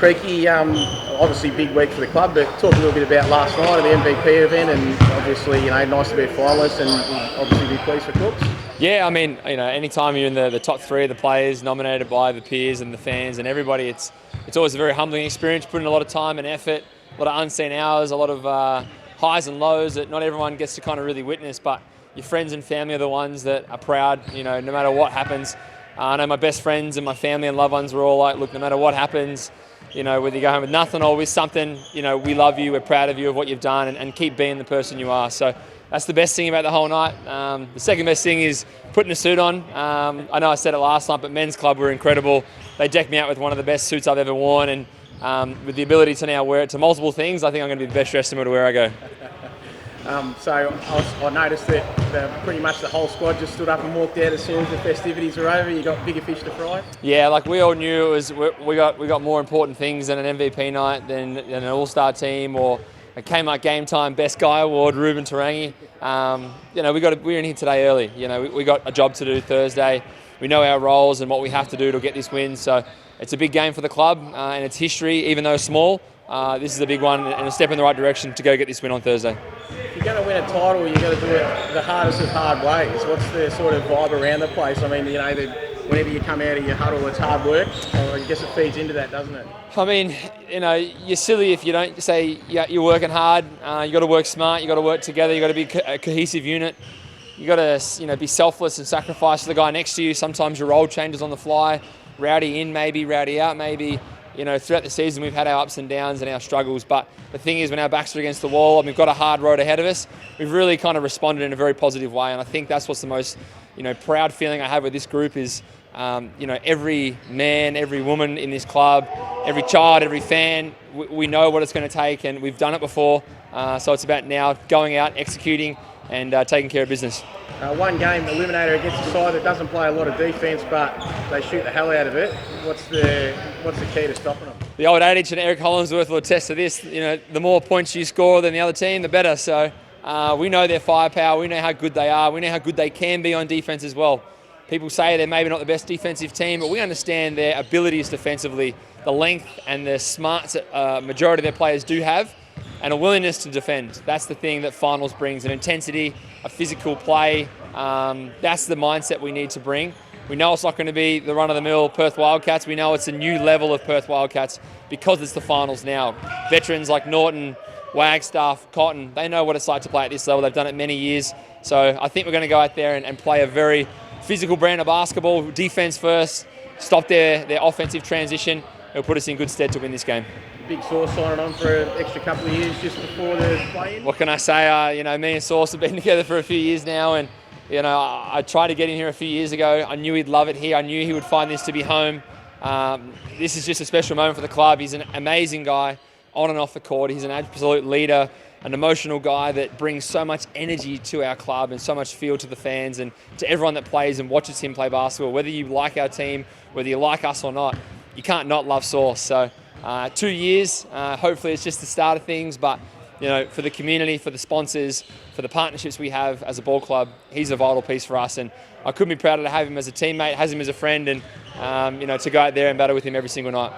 Creaky, obviously big week for the club, but talk a little bit about last night at the MVP event, and obviously, nice to be a finalist and obviously be pleased for Cooks. Yeah, I mean, anytime you're in the top three of the players nominated by the peers and the fans and everybody, it's always a very humbling experience, putting a lot of time and effort, a lot of unseen hours, a lot of highs and lows that not everyone gets to kind of really witness, but your friends and family are the ones that are proud, no matter what happens. I know my best friends and my family and loved ones were all like, look, no matter what happens, whether you go home with nothing or with something, we love you, we're proud of you, of what you've done, and keep being the person you are. So that's the best thing about the whole night. The second best thing is putting a suit on. I know I said it last night, but Men's Club were incredible. They decked me out with one of the best suits I've ever worn, and with the ability to now wear it to multiple things, I think I'm going to be the best dressed in it where I go. So I noticed that pretty much the whole squad just stood up and walked out as soon as the festivities were over. You got bigger fish to fry? Yeah, like we all knew we got more important things than an MVP night, than an All-Star team or a Kmart Game Time Best Guy Award, Ruben Tarangi. We're in here today early. We got a job to do Thursday. We know our roles and what we have to do to get this win. So it's a big game for the club and it's history, even though small. This is a big one and a step in the right direction to go get this win on Thursday. If you're going to win a title, you're going to do it the hardest of hard ways. What's the sort of vibe around the place? I mean, whenever you come out of your huddle, it's hard work. I guess it feeds into that, doesn't it? I mean, you're silly if you don't say you're working hard. You got to work smart. You got to work together. You got to be a cohesive unit. You got to be selfless and sacrifice for the guy next to you. Sometimes your role changes on the fly. Rowdy in, maybe rowdy out, maybe. Throughout the season, we've had our ups and downs and our struggles. But the thing is, when our backs are against the wall and we've got a hard road ahead of us, we've really kind of responded in a very positive way. And I think that's what's the most, proud feeling I have with this group is, every man, every woman in this club, every child, every fan, we know what it's going to take and we've done it before. So it's about now going out, executing and taking care of business. One game eliminator against a side that doesn't play a lot of defence, but they shoot the hell out of it. What's the key to stopping them? The old adage, and Eric Hollingsworth will attest to this, the more points you score than the other team, the better. So we know their firepower, we know how good they are, we know how good they can be on defence as well. People say they're maybe not the best defensive team, but we understand their abilities defensively, the length and the smarts that majority of their players do have, and a willingness to defend. That's the thing that finals brings, an intensity, a physical play. That's the mindset we need to bring. We know it's not going to be the run-of-the-mill Perth Wildcats. We know it's a new level of Perth Wildcats because it's the finals now. Veterans like Norton, Wagstaff, Cotton, they know what it's like to play at this level. They've done it many years. So I think we're going to go out there and play a very physical brand of basketball, defense first, stop their offensive transition. It'll put us in good stead to win this game. Big Sauce signing on for an extra couple of years just before the play-in. What can I say? Me and Sauce have been together for a few years now, and I tried to get in here a few years ago. I knew he'd love it here. I knew he would find this to be home. This is just a special moment for the club. He's an amazing guy on and off the court. He's an absolute leader, an emotional guy that brings so much energy to our club and so much feel to the fans and to everyone that plays and watches him play basketball. Whether you like our team, whether you like us or not, you can't not love Sauce. So 2 years, hopefully it's just the start of things, but for the community, for the sponsors, for the partnerships we have as a ball club, he's a vital piece for us, and I couldn't be prouder to have him as a teammate, has him as a friend, and to go out there and battle with him every single night.